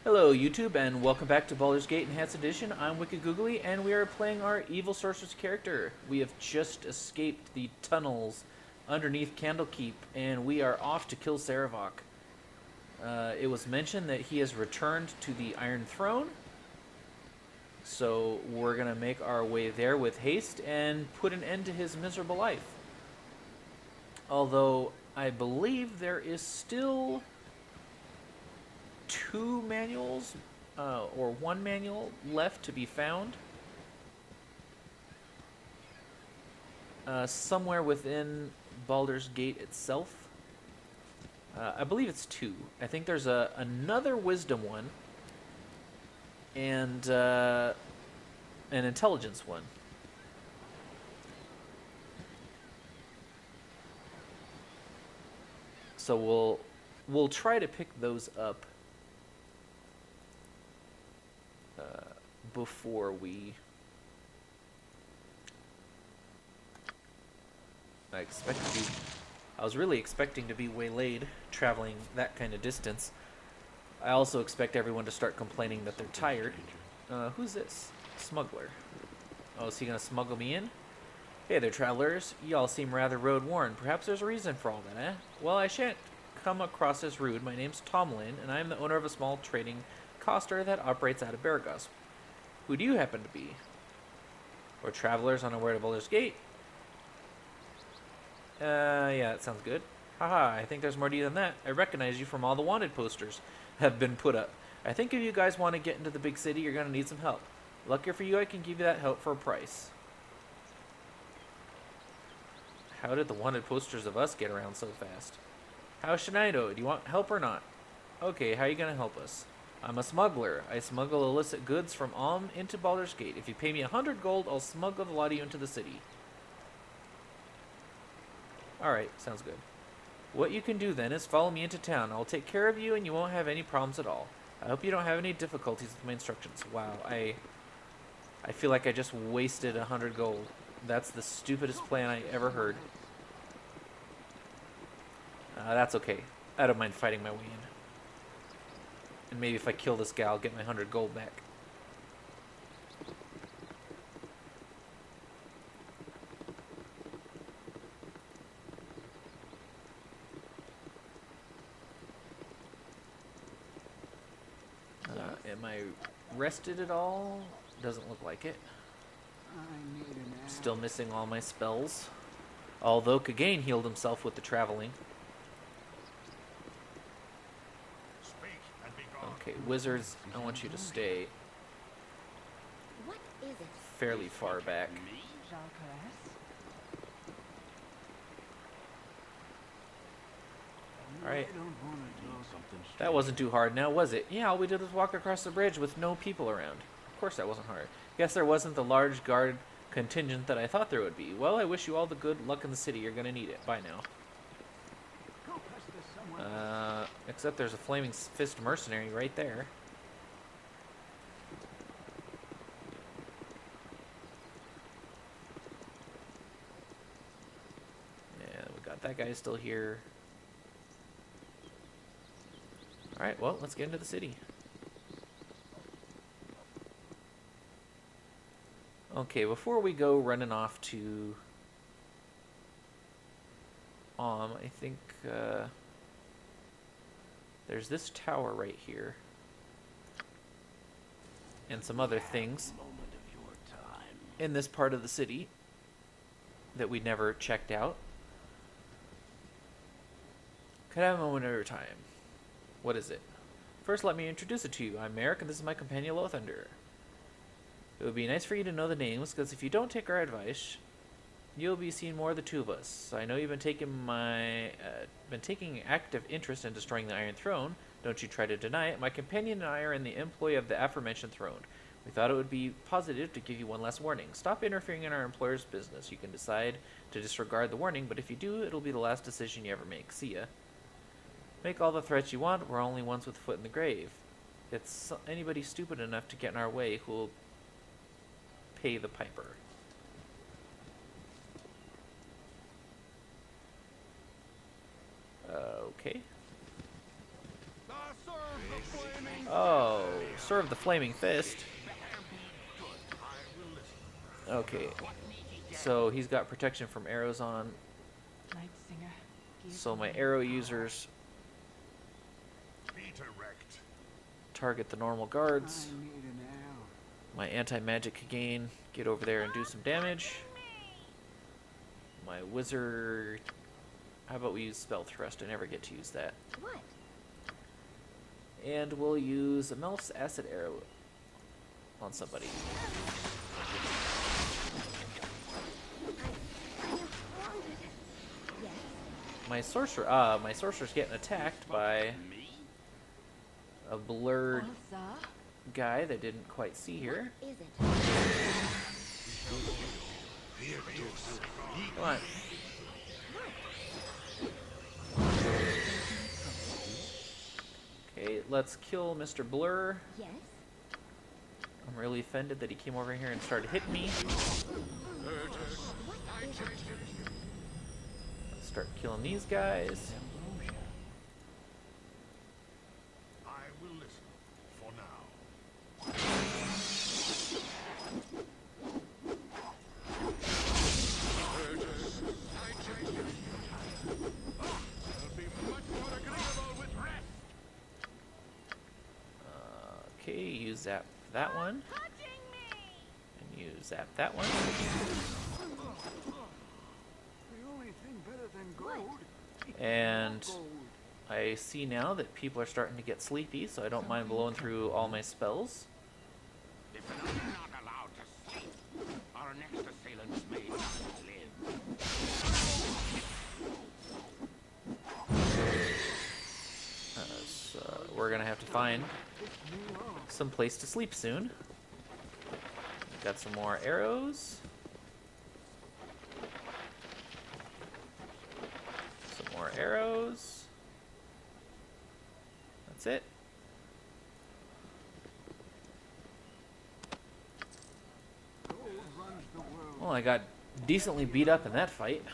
Hello YouTube and welcome back to Baldur's Gate Enhanced Edition. I'm Wicked Googly and we are playing our evil sorceress character. We have just escaped the tunnels underneath Candlekeep and we are off to kill Saravok. It was mentioned that he has returned to the Iron Throne, so we're going to make our way there with haste and put an end to his miserable life. Although I believe there is still two manuals or one manual left to be found somewhere within Baldur's Gate itself. I believe it's two. I think there's another wisdom one and an intelligence one. So we'll try to pick those up before we... I was really expecting to be waylaid traveling that kind of distance. I also expect everyone to start complaining that they're tired. Who's this? Smuggler. Oh, is he gonna smuggle me in? Hey there, travelers. Y'all seem rather road-worn. Perhaps there's a reason for all that, eh? Well, I shan't come across as rude. My name's Tomlin, and I am the owner of a small trading coster that operates out of Baragos. Who do you happen to be? Or travelers unaware of Baldur's Gate? Yeah, that sounds good. Haha, I think there's more to you than that. I recognize you from all the wanted posters have been put up. I think if you guys want to get into the big city, you're going to need some help. Lucky for you, I can give you that help for a price. How did the wanted posters of us get around so fast? How should I know? Do you want help or not? Okay, how are you going to help us? I'm a smuggler. I smuggle illicit goods from Alm into Baldur's Gate. If you pay me 100 gold, I'll smuggle the lot of you into the city. Alright, sounds good. What you can do then is follow me into town. I'll take care of you and you won't have any problems at all. I hope you don't have any difficulties with my instructions. Wow, I feel like I just wasted 100 gold. That's the stupidest plan I ever heard. That's okay. I don't mind fighting my way in. And maybe if I kill this guy, I'll get my 100 gold back. Am I rested at all? Doesn't look like it. Still missing all my spells. Although Kagain healed himself with the traveling. Okay, wizards, I want you to stay fairly far back. Alright. That wasn't too hard now, was it? Yeah, all we did was walk across the bridge with no people around. Of course that wasn't hard. Guess there wasn't the large guard contingent that I thought there would be. Well, I wish you all the good luck in the city. You're gonna need it. Bye now. Except there's a flaming fist mercenary right there. Yeah, we got that guy still here. Alright, well, let's get into the city. Okay, before we go running off to I think there's this tower right here. And some other things in this part of the city that we never checked out. Could I have a moment of your time? What is it? First, let me introduce it to you. I'm Merrick, and this is my companion, Lothunder. It would be nice for you to know the names, because if you don't take our advice, you'll be seeing more of the two of us. I know you've been taking active interest in destroying the Iron Throne. Don't you try to deny it. My companion and I are in the employ of the aforementioned throne. We thought it would be positive to give you one last warning. Stop interfering in our employer's business. You can decide to disregard the warning, but if you do, it'll be the last decision you ever make. See ya. Make all the threats you want. We're only ones with foot in the grave. It's anybody stupid enough to get in our way who'll pay the piper. Okay. I serve the flaming Oh. Serve the flaming fist. Okay. So he's got protection from arrows on. So my arrow users target the normal guards. My anti-magic again, get over there and do some damage. My wizard... How about we use Spell Thrust? I never get to use that. What? And we'll use a Melf's Acid Arrow on somebody. My sorcerer's getting attacked by a blurred guy that didn't quite see here. Is it? Come on. Okay, let's kill Mr. Blur. Yes. I'm really offended that he came over here and started hitting me. Let's start killing these guys. I will listen for now. Okay, you zap that one. And you zap that one. And I see now that people are starting to get sleepy, so I don't mind blowing through all my spells. If we're not allowed to sleep, our next assailants may not live. So we're gonna have to find some place to sleep soon. Got some more arrows. Some more arrows. That's it. Well, I got decently beat up in that fight.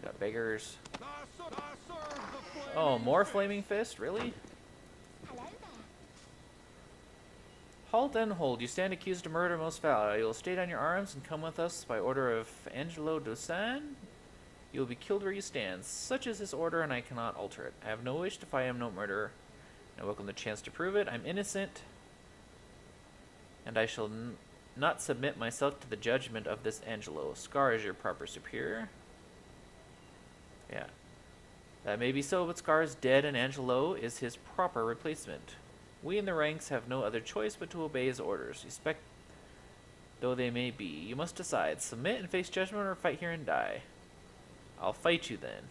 I got beggars. Oh, more Flaming Fist? Really? Hello there. Halt and hold. You stand accused of murder most foul. You will stay down your arms and come with us by order of Angelo Dosan. You will be killed where you stand. Such is his order, and I cannot alter it. I have no wish to fight him, no murderer. I welcome the chance to prove it. I'm innocent, and I shall not submit myself to the judgment of this Angelo. Scar is your proper superior. Yeah. That may be so, but Scar is dead, and Angelo is his proper replacement. We in the ranks have no other choice but to obey his orders, respect though they may be. You must decide, submit and face judgment, or fight here and die. I'll fight you then,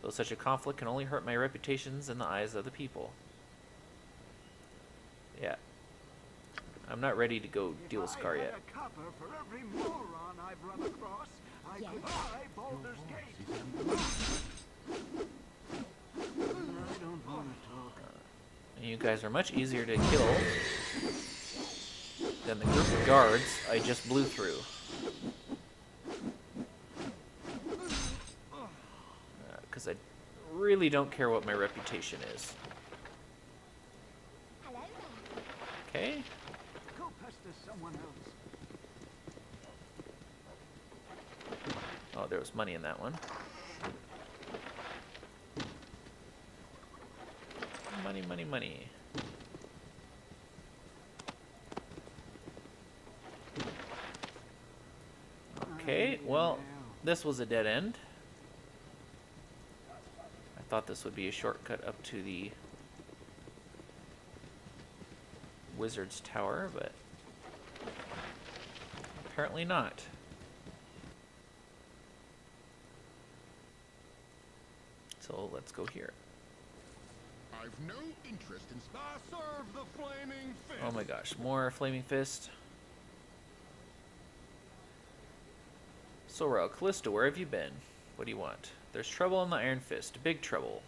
though such a conflict can only hurt my reputations in the eyes of the people. Yeah. I'm not ready to go deal with Scar yet. For every moron I've run across, I Yes. could buy Baldur's Gate. I don't want to talk. And you guys are much easier to kill than the group of guards I just blew through. Because I really don't care what my reputation is. Hello there. Okay? Go pester someone else. Oh, there was money in that one. Money, money, money. Okay, well, this was a dead end. I thought this would be a shortcut up to the wizard's tower, but apparently not. So let's go here. I've no interest in serve the flaming fist. Oh my gosh, more Flaming Fist. Sorel, Callista, where have you been? What do you want? There's trouble in the Iron Fist. Big trouble.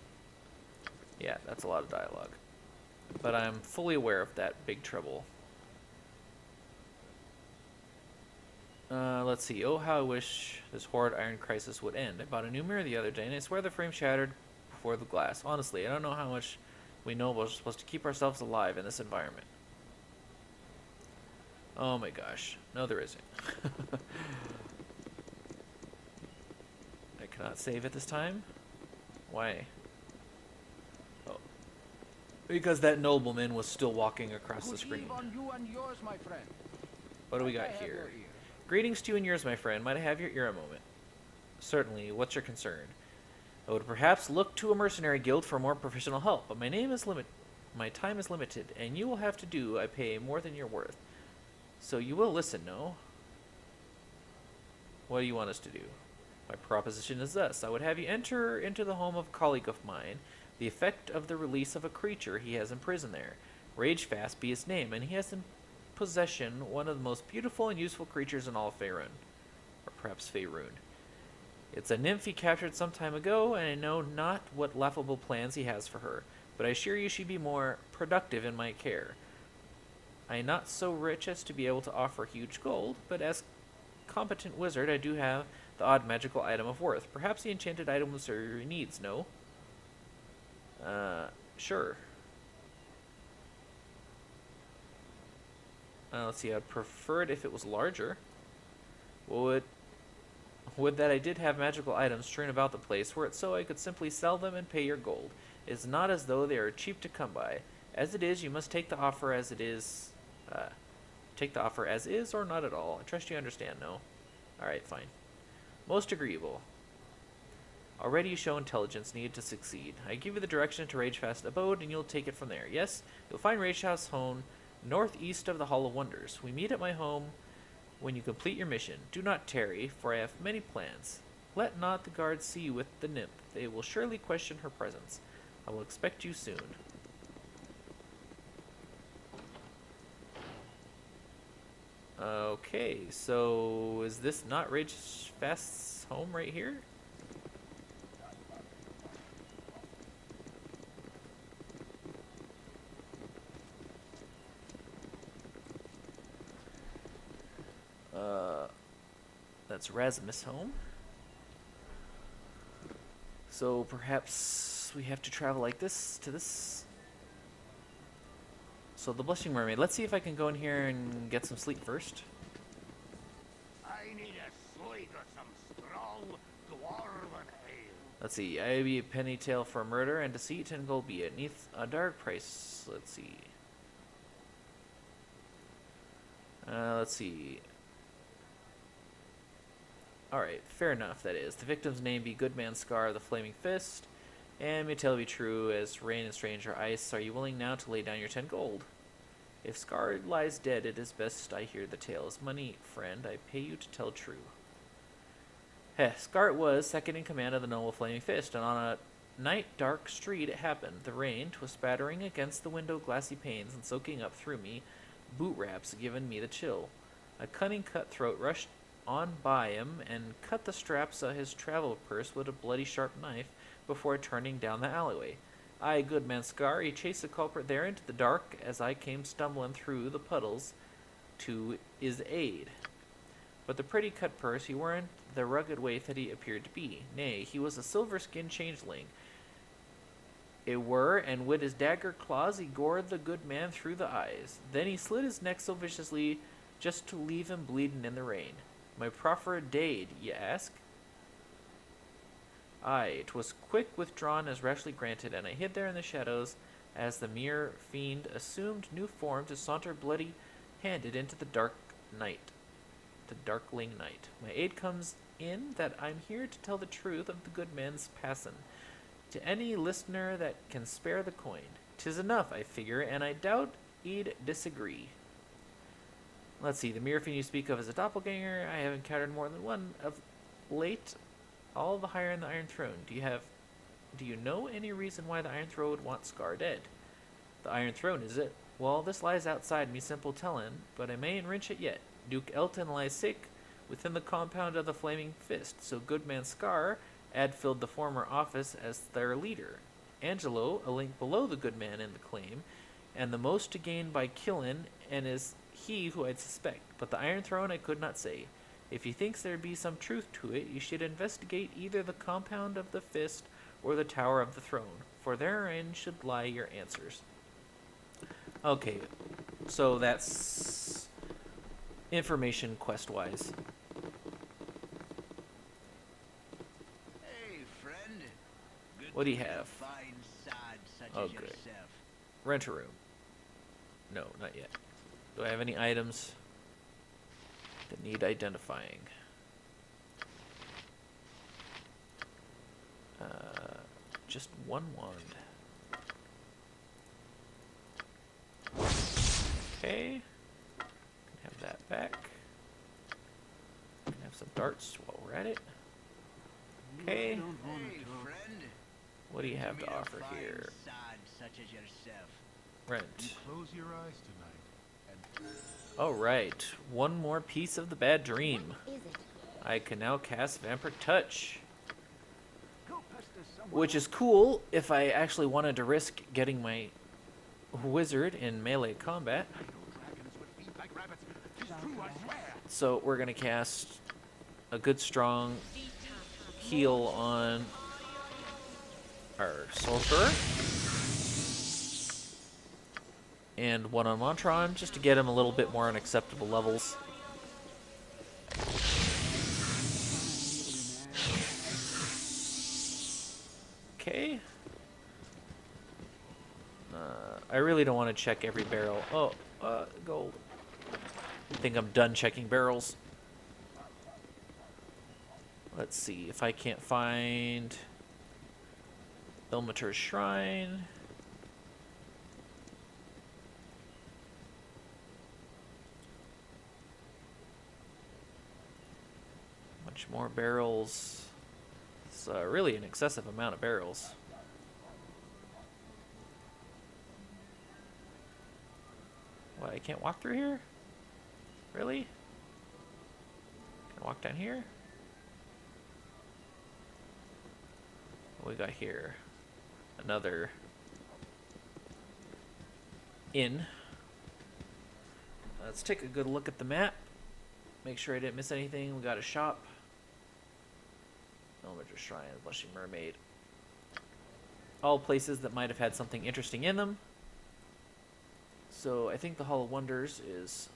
Yeah, that's a lot of dialogue. But I'm fully aware of that big trouble. Let's see. Oh, how I wish this horrid iron crisis would end. I bought a new mirror the other day, and I swear the frame shattered before the glass. Honestly, I don't know how much we know we're supposed to keep ourselves alive in this environment. Oh my gosh. No, there isn't. I cannot save at this time? Why? Oh. Because that nobleman was still walking across the screen. Good eve on you and yours, my friend. What do we Might I got have here? your ear? Greetings to you and yours, my friend. Might I have your ear a moment? Certainly. What's your concern? I would perhaps look to a mercenary guild for more professional help, but my time is limited, and you will have to do I pay more than you're worth. So you will listen, no? What do you want us to do? My proposition is thus. I would have you enter into the home of a colleague of mine, the effect of the release of a creature he has imprisoned there. Ragefast be his name, and he has in possession one of the most beautiful and useful creatures in all of Faerun. Or perhaps Faerun. It's a nymph he captured some time ago, and I know not what laughable plans he has for her, but I assure you she'd be more productive in my care. I am not so rich as to be able to offer huge gold, but as competent wizard I do have the odd magical item of worth. Perhaps the enchanted item will serve your needs, no? Sure. Let's see, I'd prefer it if it was larger. Would that I did have magical items strewn about the place, were it so I could simply sell them and pay your gold. It is not as though they are cheap to come by. As it is, you must take the offer as it is. Take the offer as is, or not at all. I trust you understand, no? Alright, fine. Most agreeable. Already you show intelligence needed to succeed. I give you the direction to Ragefast's abode, and you'll take it from there. Yes, you'll find Ragefast's home northeast of the Hall of Wonders. We meet at my home when you complete your mission. Do not tarry, for I have many plans. Let not the guards see you with the nymph. They will surely question her presence. I will expect you soon. Okay, so is this not Ragefast's home right here? That's Rasmus' home. So perhaps we have to travel like this to this. So the Blushing Mermaid. Let's see if I can go in here and get some sleep first. I need a swig of some strong dwarven ale. Let's see. I be a penny tale for murder and deceit, and gold be it. Neath a dark price. Let's see. Let's see. Alright, fair enough, that is. The victim's name be Goodman Scar, the Flaming Fist, and may tale be true as rain and stranger ice. Are you willing now to lay down your 10 gold? If Scar lies dead, it is best I hear the tale. As money, friend, I pay you to tell true. Heh, Scar was second in command of the noble Flaming Fist, and on a night dark street it happened. The rain, 'twas spattering against the window glassy panes and soaking up through me, boot wraps giving me the chill. A cunning cutthroat rushed on by him and cut the straps of his travel purse with a bloody sharp knife before turning down the alleyway. I, Goodman Scar, he chased the culprit there into the dark as I came stumbling through the puddles to his aid. But the pretty cut purse, he weren't the rugged waif that he appeared to be. Nay, he was a silver-skinned changeling. It were, and with his dagger claws he gored the good man through the eyes. Then he slit his neck so viciously just to leave him bleeding in the rain. My proffer dade, ye ask? Aye, 'twas quick withdrawn as rashly granted, and I hid there in the shadows as the mere fiend assumed new form to saunter bloody-handed into the dark night. The darkling night. My aid comes in that I'm here to tell the truth of the good man's passin', to any listener that can spare the coin. 'Tis enough, I figure, and I doubt he'd disagree. Let's see, the mere fiend you speak of as a doppelganger, I have encountered more than one of late, all the higher in the Iron Throne. Do you know any reason why the Iron Throne would want Scar dead? The Iron Throne, is it? Well, this lies outside me simple tellin', but I may enwrench it yet. Duke Elton lies sick within the compound of the Flaming Fist, so Goodman Scar had filled the former office as their leader. Angelo, a link below the good man in the claim, and the most to gain by killin', and is he who I'd suspect. But the Iron Throne I could not say. If he thinks there be some truth to it, you should investigate either the compound of the fist or the Tower of the Throne, for therein should lie your answers. Okay, so that's information quest-wise. Hey, friend. Good What do you to meet a have? fine sod such Oh, as great. yourself. Rent a room. No, not yet. Do I have any items that need identifying? Just one wand. Okay. Can have that back. Can have some darts while we're at it. Okay. Hey, friend. What do you have Good to meet a offer fine here? sod such as yourself. Rent. Close your eyes tonight. And Alright. One more piece of the bad dream. Is it? I can now cast Vampire Touch. go pester someone. Which is cool if I actually wanted to risk getting my wizard in melee combat. Dragons with feet like rabbits. 'Tis true, I swear. So we're going to cast a good strong heal on our sorcerer. And one on Montron, just to get him a little bit more on acceptable levels. Okay. I really don't want to check every barrel. Oh, gold. I think I'm done checking barrels. Let's see if I can't find Ilmater's Shrine. Much more barrels. It's really an excessive amount of barrels. What, I can't walk through here? Really? Can I walk down here? What we got here? Another inn. Let's take a good look at the map. Make sure I didn't miss anything. We got a shop. Elemental Shrine, Blushing Mermaid. All places that might have had something interesting in them. So I think the Hall of Wonders is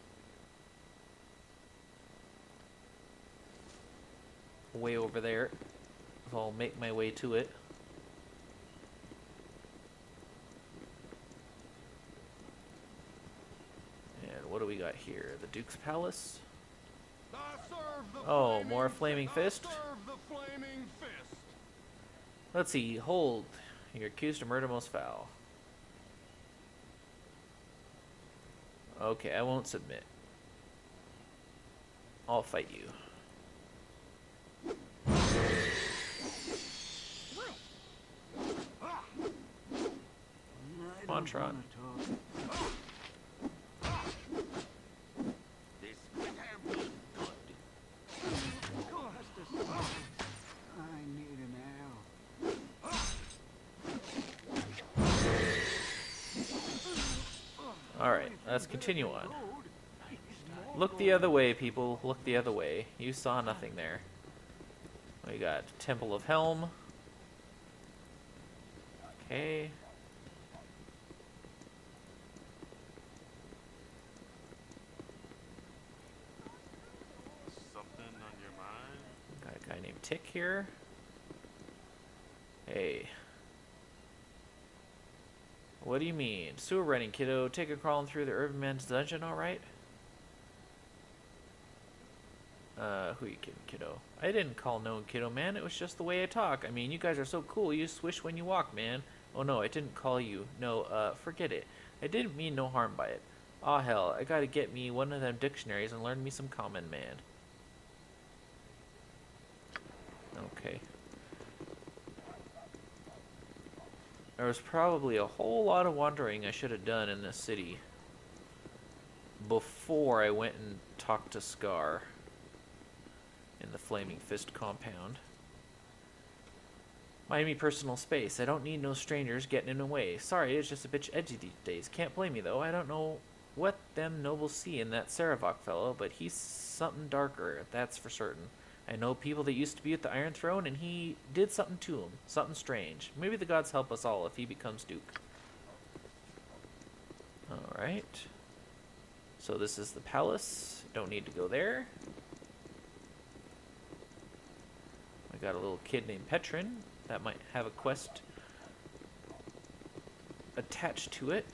way over there. So I'll make my way to it. And what do we got here? The Duke's Palace. Oh, more Flaming Fist. Let's see. Hold. You're accused of murder most foul. Okay, I won't submit. I'll fight you. What? Montron. This better be good. I need an ale. Alright, let's continue on. Look the other way, people. Look the other way. You saw nothing there. We got Temple of Helm. Okay. Something on your mind? Got a guy named Tick here. Hey. What do you mean? Sewer running, kiddo. Take a crawling through the urban man's dungeon, alright? Who you kidding, kiddo? I didn't call no one kiddo, man. It was just the way I talk. I mean, you guys are so cool. You swish when you walk, man. Oh no, I didn't call you. No, forget it. I didn't mean no harm by it. Aw hell, I gotta get me one of them dictionaries and learn me some common, man. Okay. There was probably a whole lot of wandering I should have done in this city before I went and talked to Scar in the Flaming Fist compound. Mind me personal space. I don't need no strangers getting in the way. Sorry, it's just a bitch edgy these days. Can't blame me though. I don't know what them nobles see in that Saravok fellow, but he's something darker, that's for certain. I know people that used to be at the Iron Throne, and he did something to him. Something strange. Maybe the gods help us all if he becomes Duke. Alright. So this is the palace. Don't need to go there. I got a little kid named Petrin. That might have a quest attached to it.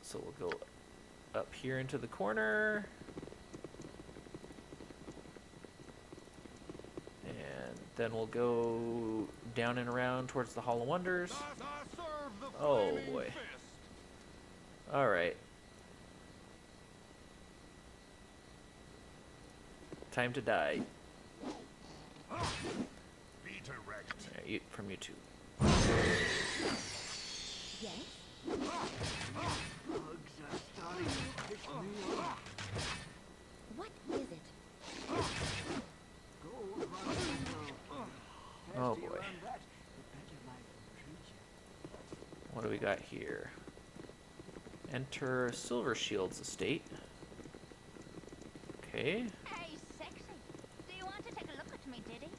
So we'll go up here into the corner. And then we'll go down and around towards the Hall of Wonders. Oh boy. Alright. Time to die. Be direct. Alright, from you two. Yes? Bugs are starting to piss me off. What is it? Gold runs Oh Faster you boy. run that, the better life will treat you. What do we got here? Enter Silver Shield's estate. Okay. Hey, sexy. Do you want to take a look at me, Diddy?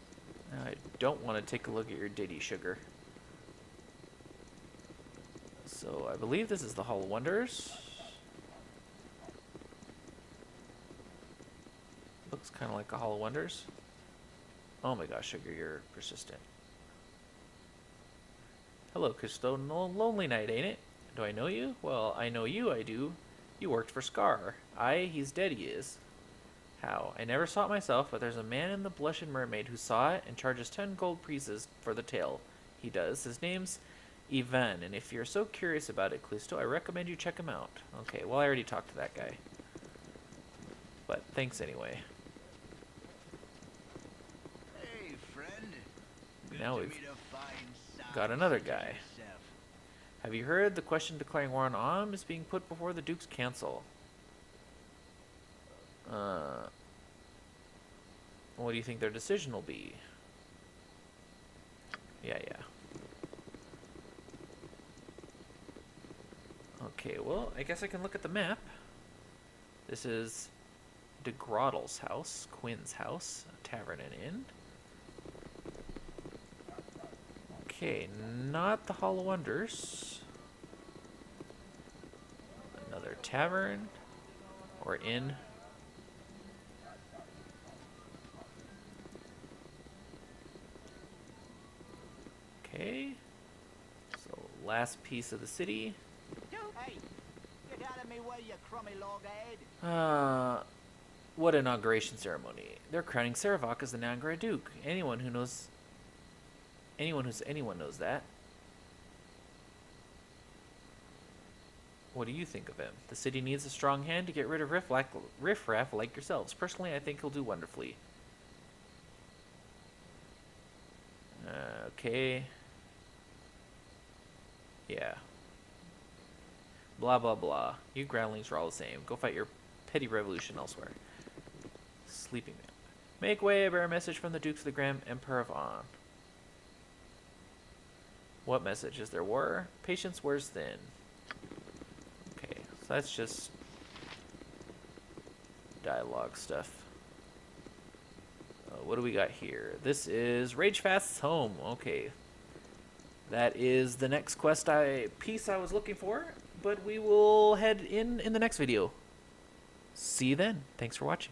I don't want to take a look at your ditty, sugar. So I believe this is the Hall of Wonders. Looks kind of like a Hall of Wonders. Oh my gosh, sugar, you're persistent. Hello, Christo. No lonely night, ain't it? Do I know you? Well, I know you, I do. You worked for Scar. Aye, he's dead, he is. How? I never saw it myself, but there's a man in the Blushing Mermaid who saw it and charges 10 gold pieces for the tale. He does. His name's Ivan, and if you're so curious about it, Callisto, I recommend you check him out. Okay, well, I already talked to that guy. But thanks anyway. Hey, friend. Good Now to we've meet a fine sound got another such as guy. yourself. Have you heard the question declaring war on Om is being put before the Duke's Council? What do you think their decision will be? Yeah. Okay, well, I guess I can look at the map. This is de Grottel's house, Quinn's house, a tavern and inn. Okay, not the Hall of Wonders. Another tavern or inn. Okay. So last piece of the city. Hey, get out of me way, you crummy loghead. What inauguration ceremony? They're crowning Saravok as the Nangra Duke. Anyone knows that. What do you think of him? The city needs a strong hand to get rid of riffraff like yourselves. Personally, I think he'll do wonderfully. Okay. Yeah. Blah, blah, blah. You groundlings are all the same. Go fight your petty revolution elsewhere. Sleeping man. Make way, I bear a message from the Dukes of the Grand Emperor of On. What message? Is there war? Patience wears thin. Okay, so that's just dialogue stuff. What do we got here? This is Ragefast's home. Okay. That is the next piece I was looking for, but we will head in the next video. See you then. Thanks for watching.